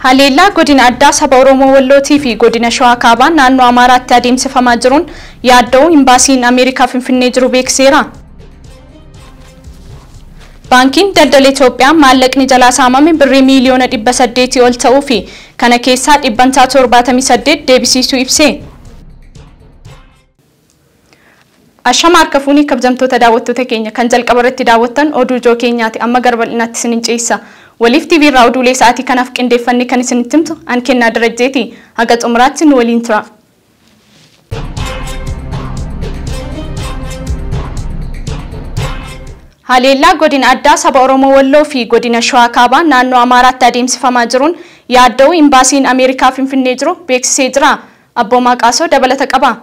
Haleellaa godina addaa saba Oromoo Wallootii fi godina Shawaa Kaabaa naannoo Amaaraatti adeemsifamaa jiruun yaaddoo imbaasiin Ameerikaa Finfinnee jiru beeksiseera. Baankiin Daldala Itoophiyaa maallaqni jalaa saamame birrii miiliyoona 800 ol ta'uu fi kana keessaa 78 deebisiisuu ibse. Ashama harkafuuni kabajamtoota daawwattoota keenya kan jalqaba irratti daawwattan oduu ijoo keenyaati amma garbal'inaatti isiniin ceessa. Waliif TV irraa oduulee sa'aatii kanaaf qindeeffannee kan isinitti himtu an kennaa Darajjeeti haga xumuraatti nu waliin tura. Haleellaa godina addaa saba Oromoo Walloo fi godina Shawaa Kaabaa naannoo Amaaraatti adeemsifamaa jiruun yaaddoo imbaasiin Ameerikaa Finfinnee jiru beeksisee jira. Abboomaa Qaasoo dabalata qaba.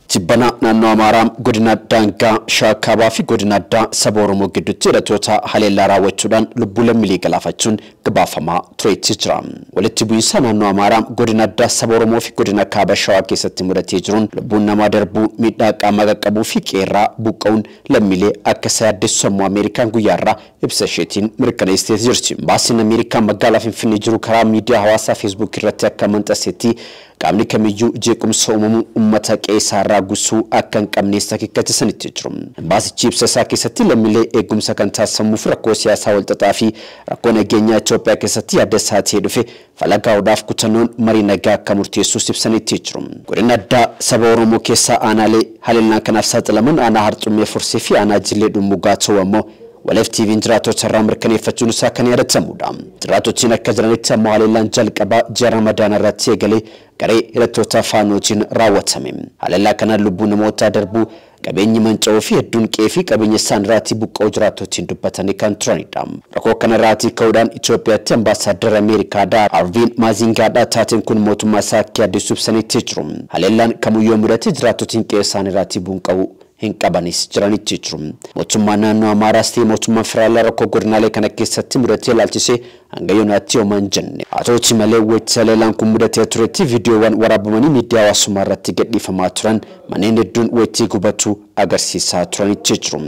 Tibbana naannoo Amaaraa godina Daangaa Shawaa Kaabaa fi godina addaa saba Oromoo gidduutti hidhattoota haleellaa raawwachuudhaan lubbuu lammiilee galaafachuun gabaafamaa tureetti jira. Walitti bu'iinsa naannoo Amaaraa godina addaa saba Oromoo fi godina Kaaba Shawaa keessatti mudatee jiruun lubbuun namaa darbuu miidhaa qaamaa qaqqabuu fi qeerraa buqqa'uun lammiilee akka yaaddessu sammuu Ameerikaan guyyaarraa ibsa isheetiin mirkaneessitee jirti. Imbaasiin Ameerikaa magaalaa Finfinnee jiru karaa miidiyaa hawaasaa Facebook irratti akka maxxansetti qaamni kamiyyuu jeequmsa uumamuu uummata qeessaarraa gusuu akka hin qabnees akeekkachiisanitti jiru. Imbaasichi ibsa isaa keessatti lammiilee eegumsa kan taasifamuuf rakkoo siyaasaa walxaxaa fi rakkoo nageenyaa Itoophiyaa keessatti yaadda isaa ta'ee dhufe falagaa'uudhaaf kutannoon marii nagaa akka murteessuus ibsanitti jiru. Godina addaa saba Oromoo keessaa aanaalee haleellaan kanaaf saaxilaman aanaa Harxummee Fursee fi aanaa Jillee Dhummugaa ta'uu ammoo Waliif TV'n jiraatota irraa mirkaneeffachuun isaa kan yaadatamudha. Jiraatotni akka jiranitti ammoo haleellaan jalqabaa ji'a Ramadaan irratti eegalee garee hidhattoota faanootiin raawwatame. Haleellaa kanaan lubbuun namootaa darbuu qabeenyi manca'uu fi hedduun qe'ee fi qabeenya isaan irratti buqqa'uu jiraatotni dubbatanii kan turanidha. Rakkoo kana irratti ka'uudhaan Itoophiyaatti ambaasaaddarri Ameerikaadhaa Arviin Maazingaadhaa taateen kun mootummaa isaa akka yaaddessu ibsanitti jiru. Haleellaan kamiyyuu mudate jiraatotni qe'ee isaanii irratti buqqa'uu hin qabanis jiranitti jiru. Mootummaan naannoo Amaaraas ta'ee mootummaan federaalaa rakkoo godinaalee kana keessatti mudatee ilaalchisee hanga yoonaatti homaa hin jenne. Haa ta'uutii malee wayita haleellaan kun mudatee turetti viidiyoowwan waraabamanii miidiyaa hawaasummaa irratti gadhiifamaa turan manneen hedduun wayita gubatu agarsiisaa turanitti jiru.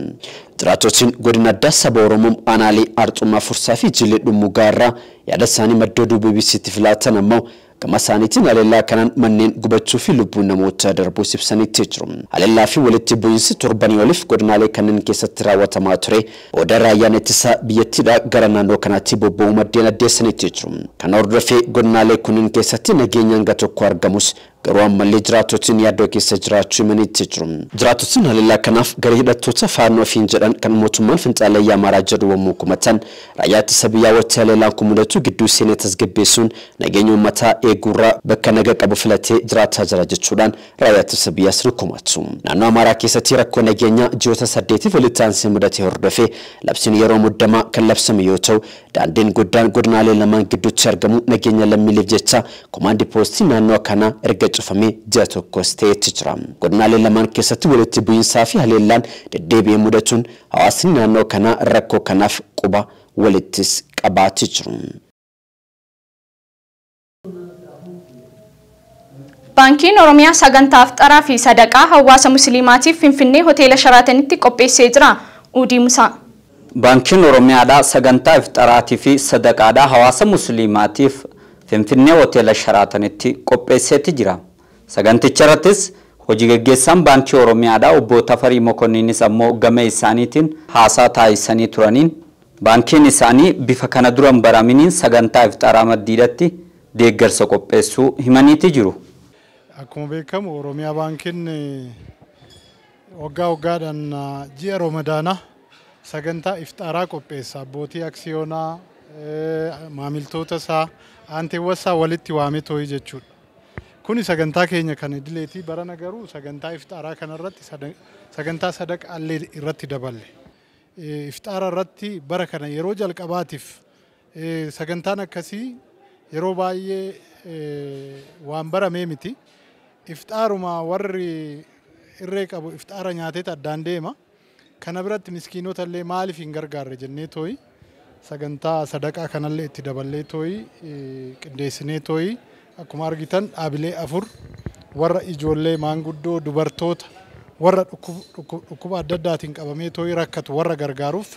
Jiraatotni godina addaa saba Oromoo aanaalee Harxummee Fursaa fi Jillee Dhummugaa irraa yaada isaanii madda oduu BBC'tti filatan ammoo kama saanitiin haleellaa kanaan manneen gubachuu fi lubbuun namoota darbuu ibsanitti jiru. Haleellaa fi walitti bu'iinsi torbanii oliif godinaalee kanneen keessatti raawwatamaa ture. Booda raayyaan ittisa biyyattiidhaa gara naannoo kanaatti bobba'uu maddeen addeessanitti jiru. Kana hordofee godinaalee kunneen keessatti nageenya hanga tokko argamus garuu ammallee jiraatotni yaaddoo keessa jiraachuu himanitti jiru. Jiraatotni haleellaa kanaaf garee hidhattoota faannoo ofiin jedhan kan mootummaan Finxaalayyaa Amaaraa jedhu wammuu kumatan raayyaa ittisa biyyaa walitti haleellaan kun mudatu gidduu seenee tasgabbeessuun nageenya uummataa eeguurraa bakka nagaa qabu filatee jiraataa jira jechuudhaan raayyaa ittisa biyyaas ni kumatu. Naannoo Amaaraa keessatti rakkoo nageenyaa ji'oota 8 walitti aansee mudatee hordofee labsiin yeroo muddamaa kan labsame yoo ta'u daandiin guddaan godinaalee lamaan gidduutti argamu nageenya lammiileef jecha komaandii poostii naannoo kanaa erga cufamee ji'a tokkos ta'etti jira. Godinaalee lamaan keessatti walitti bu'iinsaa fi haleellaan deddeebi'ee mudatuun hawaasni naannoo kanaa rakkoo kanaaf quba walittis qabaatee jiru. Baankiin Oromiyaa sagantaa ifxaaraa fi sadaqaa hawaasa musliimaatiif Finfinnee hoteela Sharaatanitti qopheessee jira. Udii Musaa. Baankiin Oromiyaadhaa sagantaa ifxaaraatii fi sadaqaadhaa hawaasa musliimaatiif Finfinnee hoteela Sharaatanitti qopheesseetti jira. Saganticha irrattis hojii gaggeessaan Baankii Oromiyaadhaa obbo Tafarii Mokonniinis ammoo gama isaaniitiin haasaa taasisanii turaniin baankiin isaanii bifa kana duran baraminiin sagantaa ifxaaraa maddiidatti deeggarsa qopheessuu himaniiti jiru. Akkuma beekamu Oromiyaa baankiin waggaadhaan ji'a Ramadaanaa sagantaa ifxaaraa qopheessa. Abbootii aksiyoonaa maamiltoota isaa aanteewwasaa walitti waamee too'ii jechuudha. Kuni sagantaa keenya kan idileetii barana garuu sagantaa ifxaaraa kanarratti sagantaa sadaqaallee irratti daballe. Ifxaara irratti bara kana yeroo jalqabaatiif sagantaan akkasii yeroo baay'ee waan baramee miti. Ifxaaruma warri irree qabu ifxaara nyaatee addaan deema. Kana biratti miskiinota illee maaliif hin gargaarre jennee too'ii sagantaa sadaqaa kanallee itti daballee too'ii qindeessinee too'ii akkuma argitan dhaabilee 4 warra ijoollee maanguddoo dubartoota warra dhukkuba adda addaatiin qabamee too'ii rakkatu warra gargaaruuf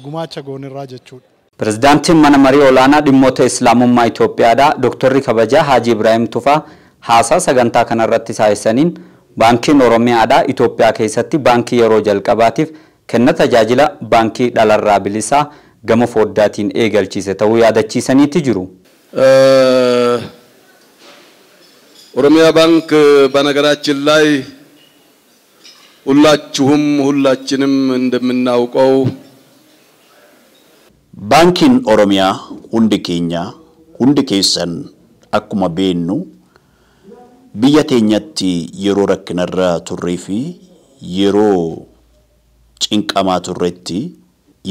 gumaacha goonirraa jechuudha. Pirezidaantiin mana marii olaanaa dhimmoota Islaamummaa Itoophiyaadhaa Dr. Kabajaa Haaji Ibrahim Tufaa haasaa sagantaa kanarratti taasisaniin baankiin Oromiyaadhaa Itoophiyaa keessatti baankii yeroo jalqabaatiif kenna tajaajila baankii dhalarraa bilisaa gama foddaatiin eegalchiise ta'uu yaadachiisaniiti jiru. ኦሮሚያ ባንክ በነገራችን ላይ ሁላችንም እንደምናውቀው ባንኪን ኦሮሚያ ሁንዲ ኬኛ ሁንዲ ኬሰን አኩማ ቤኑ ቢያቴኛቲ የሮ ረክነራ ቱሬፊ የሮ ጭንቀማ ቱሬቲ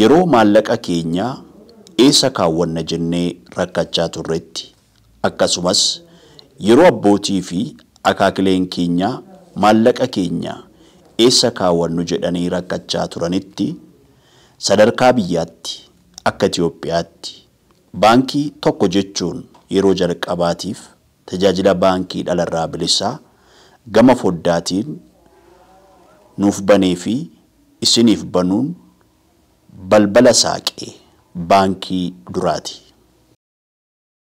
የሮ ማለቃ ኬኛ ኤሳ ካወነ ጀኔ ረካቻ ቱሬቲ አካሱማስ yeroo abbootii fi akaakileen keenya maallaqa keenya eessa kaawwannu jedhanii rakkachaa turanitti sadarkaa biyyaatti akka Itoophiyaatti baankii tokko jechuun yeroo jalqabaatiif tajaajila baankii dhalarraa bilisaa gama foddaatiin nuuf banee fi isiniif banuun balbala saaqee baankii duraati.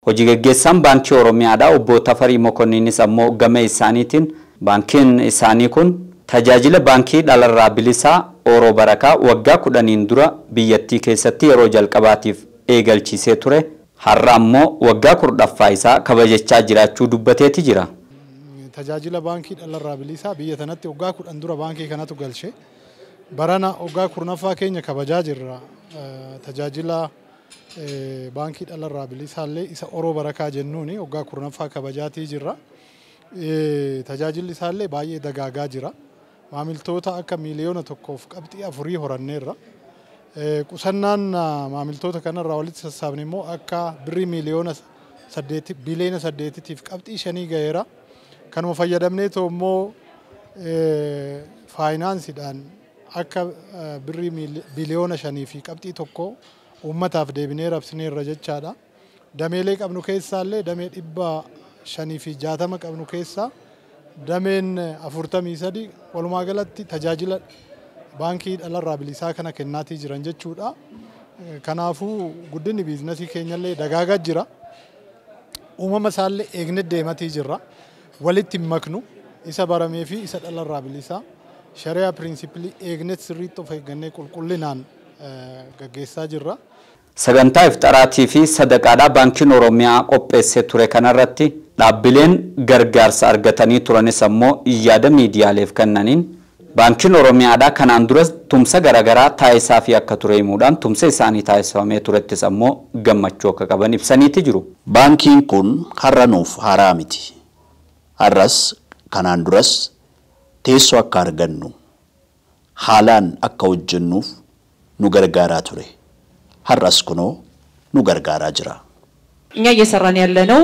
Hojii gaggeessaan baankii Oromiyaadhaa obbo Tafarii Mokonniinis ammoo gama isaaniitiin baankiin isaanii kun tajaajila baankii dhalarraa bilisaa Oroo Barakaa waggaa 10 dura biyyattii keessatti yeroo jalqabaatiif eegalchiisee ture har'a ammoo waggaa 10ffaa isaa kabajachaa jiraachuu dubbateeti jira. Tajaajila baankii dhalarraa bilisaa biyya tanatti waggaa 10 dura baankii kanatu galche barana waggaa 10ffaa keenya kabajaa jirra. Tajaajila baankii dhalarraa bilisaallee isa Oroo Barakaa jennuuni waggaa 10ffaa kabajaatii jirra. Tajaajilli isaallee baay'ee dagaagaa jira. Maamiltoota akka miliyoona 1.4 horanneerra. Qusannaan maamiltoota kanarraa walitti sassaabne immoo akka birrii miliyoona 8.5 gaheera. Kanuma fayyadamnee immoo faayinaansiidhaan akka birrii biliyoona 5.1 ummataaf deebinee rabsineerra jechaadha. Dameelee qabnu keessaallee damee 560 qabnu keessaa dameen 43 walumaa galatti tajaajila baankii dhalarraa bilisaa kana kennaatii jiran jechuudha. Kanaafuu guddinni biizinasii keenyallee dagaagaa jira. Uumama isaallee eegnee deematii jirra. Walitti maknu isa baramee fi isa dhalarraa bilisaa shari'aa pirinsipilii eegnee sirriitti of eeggannee qulqullinaan gaggeessaa jirra. Sagantaa ifxaraatii fi sadaqaadhaa baankiin Oromiyaa qopheessee ture kanarratti dhaabbileen gargaarsa argatanii turanis ammoo yaada miidiyaaleef kennaniin baankiin Oromiyaadhaa kanaan dura tumsa garaagaraa taasisaa fi akka ture himuudhaan tumsa isaanii taasifamee turettis ammoo gammachuu akka qaban ibsaniiti jiru. Baankiin kun har'a nuuf haaraa miti. Har'as kanaan duras teessoo akka argannu haalaan akka hojjennuuf nu gargaaraa ture. har'as kunoo nu gargaaraa jira. እኛ እየሰራን ያለነው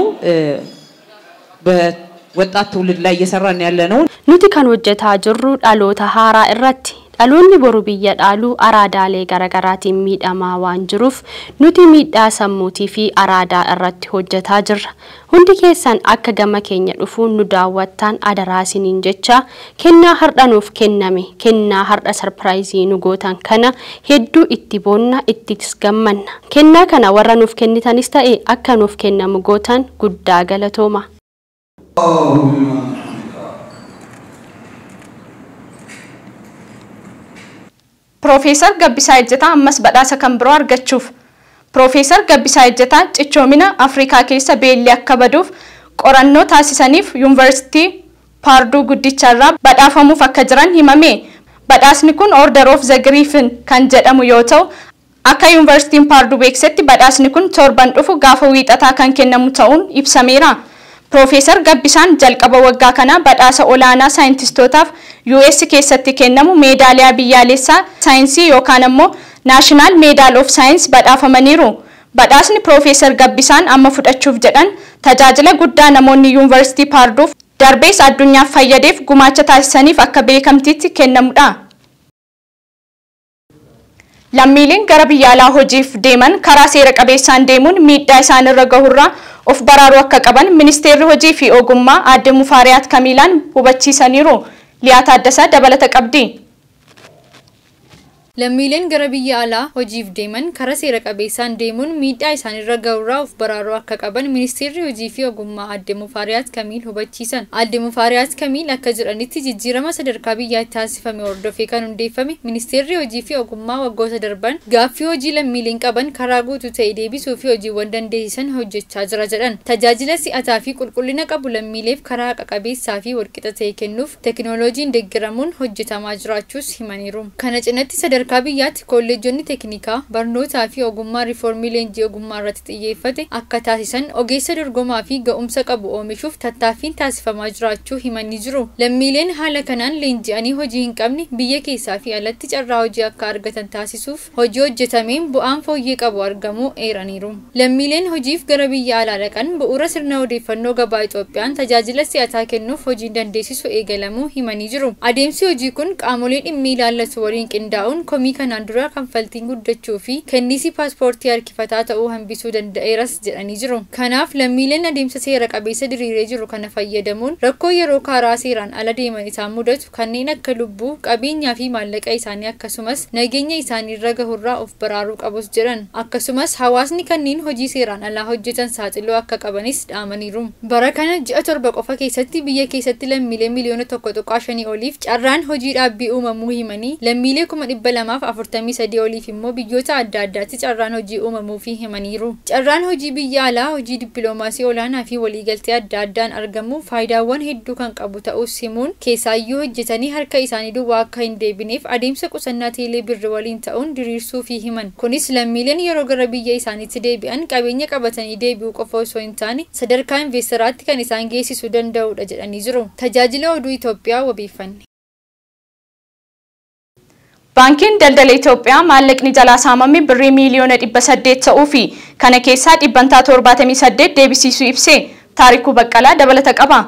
በወጣት ትውልድ ላይ እየሰራን ያለነው nuti kan hojjetaa jirru dhaloota haaraa irratti dhaloonni boru biyya dhaalu araadaalee garaagaraatiin miidhamaa waan jiruuf nuti miidhaa sammuutii fi araadaa irratti hojjetaa jirra. Hundi keessan akka gama keenya dhufuun nu daawwattan adaraasiniin jecha kennaa har'a nuuf kenname kennaa har'a sarpiraayizii nu gootan kana hedduu itti boonna ittis gammanna. Kennaa kana warra nuuf kennitanis ta'e akka nuuf kennamu gootan guddaa galatooma. Profeesar Gabbisaa Ejjetaa ammas badhaasa kan biroo argachuuf Profeesar Gabbisaa Ejjetaa cichoomina Afrikaa keessa beelli akka baduuf qorannoo taasisaniif Yuunivarsiitii Paarduu Guddicharraa badhaafamuuf akka jiran himame. Badhaasni kun Order of the Griffin kan jedhamu yoo ta'u akka Yuunivarsiitiin Paarduu beeksisetti badhaasni kun torban dhufu gaafa wiixataa kan kennamu ta'uun ibsameera. Profeesar Gabbisaan jalqaba waggaa kana badhaasa olaanaa saayintistootaaf US keessatti kennamu meedaaliyaa biyyaalessaa saayinsii yookaan ammoo National Medal of Science badhaafamaniiru. Badhaasni Profeesar Gabbisaan amma fudhachuuf jedhan tajaajila guddaa namoonni Yuunivarsiitii Paarduuf darbees addunyaaf fayyadeef gumaacha taasisaniif akka beekamtiitti kennamudha. Lammiileen gara biyya alaa hojiif deeman karaa seera qabeessaan deemuun miidhaa isaanirra gahurraa of baraaruu akka qaban ministeerri hojii fi ogummaa aadde Mufaariyaat Kamiilaan hubachiisaniiru. Liyaa Taaddasaa dabalata qabdi. Lammiileen gara biyya alaa hojiif deeman karaa seera qabeessaan deemuun miidhaa isaanirra ga'urraa of baraaruu akka qaban Ministeerri Hojii fi Ogummaa Aadde Mufaariyaat Kamiil hubachiisan. Aadde Mufaariyaat Kamiil akka jedhanitti jijjiirama sadarkaa biyyaatti taasifame hordofee kan hundeeffame Ministeerri Hojii fi Ogummaa waggoota darban gaaffii hojii lammiileen qaban karaa guutuu ta'e deebisuu fi hojiiwwan dandeessisan hojjechaa jira jedhan. Tajaajila si'ataa fi qulqullina qabu lammiileef karaa haqa qabeessaa fi walqixa ta'e kennuuf teekinooloojiin deeggaramuun hojjetamaa jiraachuus himaniiru. Kana cinatti sadarkaa biyyaatti kolleejjonni teeknikaa barnootaa fi ogummaa riiformii leenjii ogummaa irratti xiyyeeffate akka taasisan ogeessa dorgomaa fi ga'umsa qabu oomishuuf tattaaffiin taasifamaa jiraachuu himanii jiru. Lammiileen haala kanaan leenji'anii hojii hin qabne biyya keessaa fi alatti carraa hojii akka argatan taasisuuf hojii hojjetameen bu'aan fooyyee qabu argamuu eeraniiru. Lammiileen hojiif gara biyya alaa dhaqan bu'uura sirna odeeffannoo gabaa Itoophiyaan tajaajila si'ataa kennuuf hojiin dandeessisu eegalamuu himanii jiru. Adeemsi hojii kun qaamolee dhimmi ilaallatu waliin qindaa'uun komii kanaan dura kanfaltiin guddachuu fi kenniisi paaspoortii harkifataa ta'uu hambisuu danda'eeras jedhanii jiru. Kanaaf lammiileen adeemsa seera qabeessa diriiree jiru kana fayyadamuun rakkoo yeroo karaa seeraan ala deeman isaan mudatu kanneen akka lubbuu, qabeenyaa fi maallaqa isaanii akkasumas nageenya isaaniirra gahurraa of baraaruu qabus jedhan. Akkasumas hawaasni kanneen hojii seeraan alaa hojjetan saaxiluu akka qabanis dhaamaniiru. Bara kana ji'a 7 qofa keessatti biyya keessatti lammiilee miliyoona 1.5 oliif carraan hojii dhaabbii uumamuu himanii lammiilee 243 oliif immoo biyyoota adda addaatti carraan hojii uumamuu fi himaniiru. Carraan hojii biyya alaa hojii dippiloomaasii olaanaa fi waliigaltee adda addaan argamu faayidaawwan hedduu kan qabu ta'us himuun keessaayyuu hojjetanii harka isaanii duwwaa akka hin deebineef adeemsa qusannaa teelee birri waliin ta'uun diriirsuu fi himan. Kunis lammiileen yeroo gara biyya isaaniitti deebi'an qabeenya qabatanii deebi'uu qofa osoo hin taane sadarkaa investaraatti kan isaan geessisuu danda'udha jedhanii jiru. Tajaajila oduu Itoophiyaa wabeeffanne. Baankiin Daldala Itoophiyaa maallaqni jalaa saamame birrii miliyoona 800 ta'uu fi kana keessaa 78 deebisiisuu ibsee Taarikuu Baqqalaa dabalata qaba.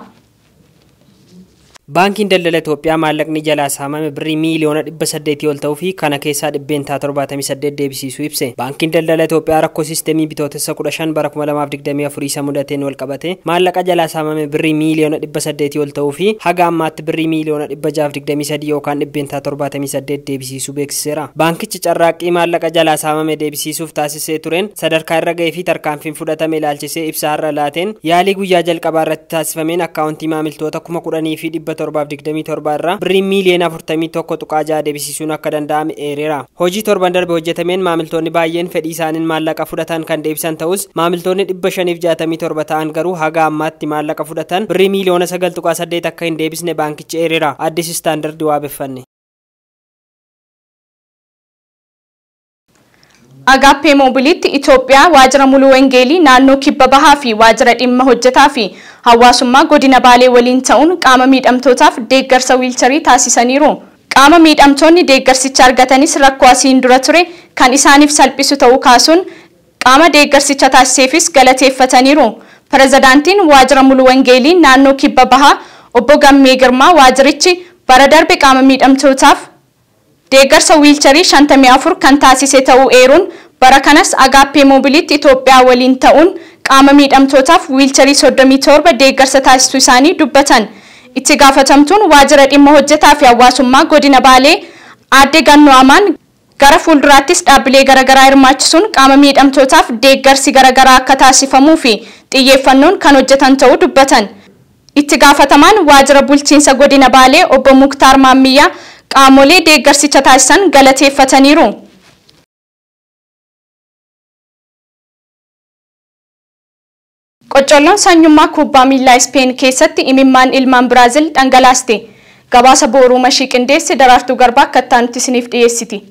Baankiin Daldala Itoophiyaa maallaqni jalaa saamame birrii miliyoona 800 ol ta'uu fi kana keessaa 78 deebisiisuu ibse. Baankiin Daldala Itoophiyaa rakkoo siisteemii bitootessa 15 bara 2024 isa mudateen wal qabate maallaqa jalaa saamame birrii miliyoona 800 ol ta'uu fi haga ammaatti birrii miliyoona 623 yookaan 78 deebisiisuu beeksiseera. Baankichi carraaqqii maallaqa jalaa saamame deebisiisuuf taasisee tureen sadarkaa irra ga'ee fi tarkaanfiin fudhatame ilaalchisee ibsa har'a laateen yaalii guyyaa jalqabaa irratti taasifameen akkaawuntii maamiltoota 10,000 fi 727 irraa birrii miliyoona 41.6 deebisiisuun akka danda'ame eereera. Hojii torban darbe hojjetameen maamiltoonni baay'een fedhii isaaniin maallaqa fudhatan kan deebisan ta'us maamiltoonni 567 ta'an garuu haga ammaatti maallaqa fudhatan birrii miliyoona 9.8 akka hin deebisne baankichi eereera. Addis istaandardi waabeffanne. Agaappee Moobiliitti Itoophiyaa waajjira muluu Wengeelii naannoo Kibba Bahaa fi waajjira dhimma hojjetaa fi hawaasummaa godina Baalee waliin ta'uun qaama miidhamtootaaf deeggarsa wiilcharii taasisaniiru. Qaama miidhamtoonni deeggarsicha argatanis rakkoo asiin dura ture kan isaaniif salphisu ta'uu kaasuun qaama deeggarsicha taasiseefis galateeffataniiru. Pirezidaantiin waajjira muluu Wengeelii naannoo Kibba Bahaa obbo Gammee Girmaa waajjirichi bara darbe qaama miidhamtootaaf deeggarsa wiilcharii 54 kan taasise ta'uu eeruun bara kanas Agaappee Moobiliitti Itoophiyaa waliin ta'uun qaama miidhamtootaaf wiilcharii 37 deeggarsa taasisuu isaanii dubbatan. Itti gaafatamtuun waajjira dhimma hojjetaa fi hawaasummaa godina Baalee Aadde Gannoo Amaan gara fuulduraattis dhaabbilee garaagaraa hirmaachisuun qaama miidhamtootaaf deeggarsi garaagaraa akka taasifamuu fi xiyyeeffannoon kan hojjetan ta'uu dubbatan. Itti gaafatamaan waajjira bulchiinsa godina Baalee obbo Muktaar Maamiyyaa qaamolee deeggarsicha taasisan galateeffataniiru. Qocolloon sanyummaa kubbaa miilaa Ispeen keessatti imimmaan ilmaan Biraazil dhangalaaste. Gabaasa booruu mashii qindeesse Daraartuu Garbaa akka itti isiniif dhiyeessiti.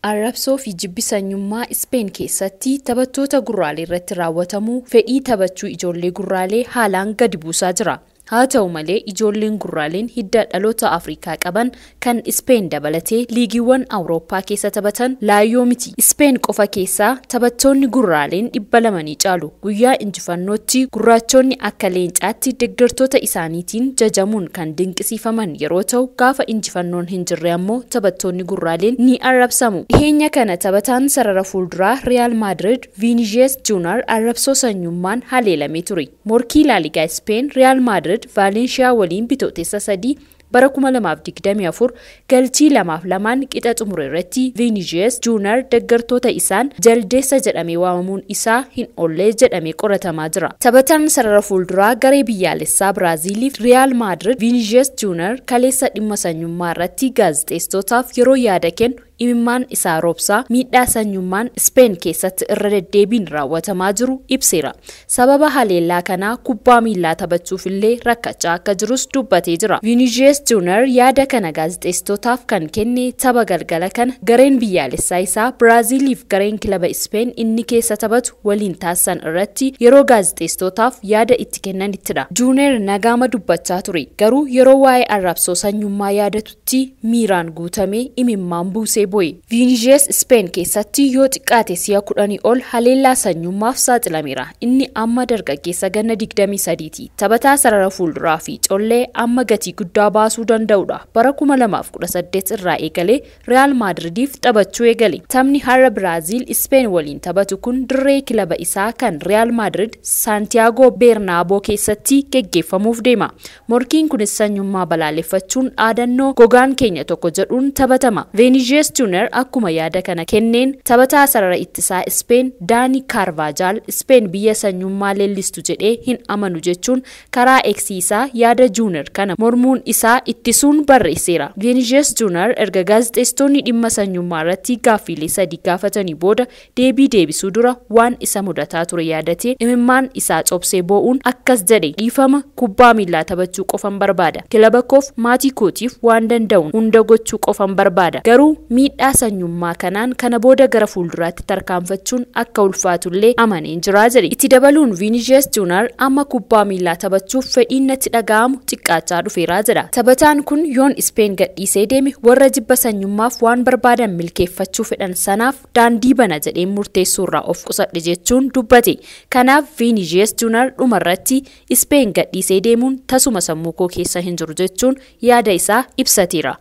Arrabsoo fi jibbi sanyummaa Ispeen keessatti taphattoota gurraalee irratti raawwatamu fedhii taphachuu ijoollee gurraalee haalaan gadi buusaa jira. Haa ta'u malee ijoolleen gurraaleen hidda dhaloota Afrikaa qaban kan Ispeen dabalatee liigiiwwan Awurooppaa keessa taphatan laayyoo miti. Ispeen qofa keessaa taphattoonni gurraaleen 200 ni caalu. Guyyaa injifannootti gurraachonni akka leencaatti deeggartoota isaaniitiin jajamuun kan dinqisiifaman yeroo ta'u gaafa injifannoon hin jirre ammoo taphattoonni gurraaleen ni arrabsamu. Dhiheenya kana taphataan sarara fuulduraa Real Madrid Vinicius Junior arrabsoo sanyummaan haleelamee ture. Morkii La Liga Ispeen Real Madrid Valencia waliin bitootessa 3 bara 2024 galchii 2-2 qixa xumure irratti Vinicius Junior deeggartoota isaan jaldeessa jedhamee waamamuun isaa hin oolle jedhamee qoratamaa jira. Taphataan sarara fuulduraa garee biyyaalessaa Biraaziliif Real Madrid Vinicius Junior kaleessa dhimma sanyummaa irratti gaazexeessitootaaf yeroo yaada kennu imimmaan isaa roobsaa miidhaa sanyummaan Spain keessatti irra deddeebiin raawwatamaa jiru ibseera. Sababa haleellaa kanaa kubbaa miilaa taphachuuf illee rakkachaa akka jirus dubbatee jira. Vinicius Junior yaada kana gaazexeessitootaaf kan kenne tapha galgala kana gareen biyyaalessaa isaa Biraaziliif gareen kilaba Spain inni keessa taphatu waliin taasisan irratti yeroo gaazexeessitootaaf yaada itti kennanittidha. Junior nagaama dubbachaa ture. Garuu yeroo waa'ee arrabsoo sanyummaa yaadatutti miiraan guutamee imimmaan buusee boy. Vinicius Spain keessatti yoo xiqqaate si'a 10 ol haleellaa sanyummaaf saaxilameera. Inni amma dargaggeessa ganna 23ti. Taphataa sarara fuulduraa fi collee amma gatii guddaa baasuu danda'udha. Bara 2018 irraa eegalee Real Madridiif taphachuu eegale. Taphni har'a Biraazil Spain waliin taphatu kun dirree kilaba isaa kan Real Madrid Santiago Bernabéu keessatti geggeeffamuuf deema. Morkiin kunis sanyummaa balaaleffachuun dhaadannoo gogaan keenya tokko jedhuun taphatama. Vinicius Junior akkuma yaada kana kenneen taphataa sarara ittisaa Spain Dani Carvajal Spain biyya sanyummaa leellistu jedhee hin amanu jechuun karaa eksiisaa yaada Junior kana mormuun isaa ittisuun barreesseera. Vinicius Junior erga gaazexeessitoonni dhimma sanyummaa irratti gaaffiilee 3 gaafatanii booda deebii deebisuu dura waan isa mudataa ture yaadatee imimmaan isaa cobsee boo'uun akkas jedhe dhiifama kubbaa miilaa taphachuu qofan barbaada. Kilaba koof maatii kootiif waan danda'uun hunda gochuu qofan barbaada. Garuu miidhaa sanyummaa kanaan kana booda gara fuulduraatti tarkaanfachuun akka ulfaatullee amaneen jira jedhe. Itti dabaluun Vinicius Junior amma kubbaa miilaa taphachuuf fedhiin natti dhaga'amu xiqqaachaa dhufeera jedha. Taphataan kun yoon Spain gadhiisee deeme warra jibba sanyummaaf waan barbaadan milkeeffachuu fedhan sanaaf daandii bana jedhee murteessuurraa of qusadhe jechuun dubbate. Kanaaf Vinicius Junior dhumarratti Spain gadhiisee deemuun tasuma sammuu koo keessa hin jiru jechuun yaada isaa ibsateera.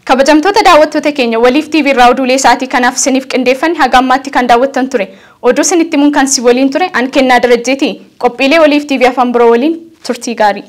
Kabajamtoota daawwattoota keenya waliif TV irraa oduulee sa'aatii kanaaf isiniif qindeeffanne haga ammaatti kan daawwattan ture. Oduu isinitti himuun kan si waliin ture an Kennaa Darajjeeti. Qophiilee waliif TV afaan biroo waliin turtii gaarii.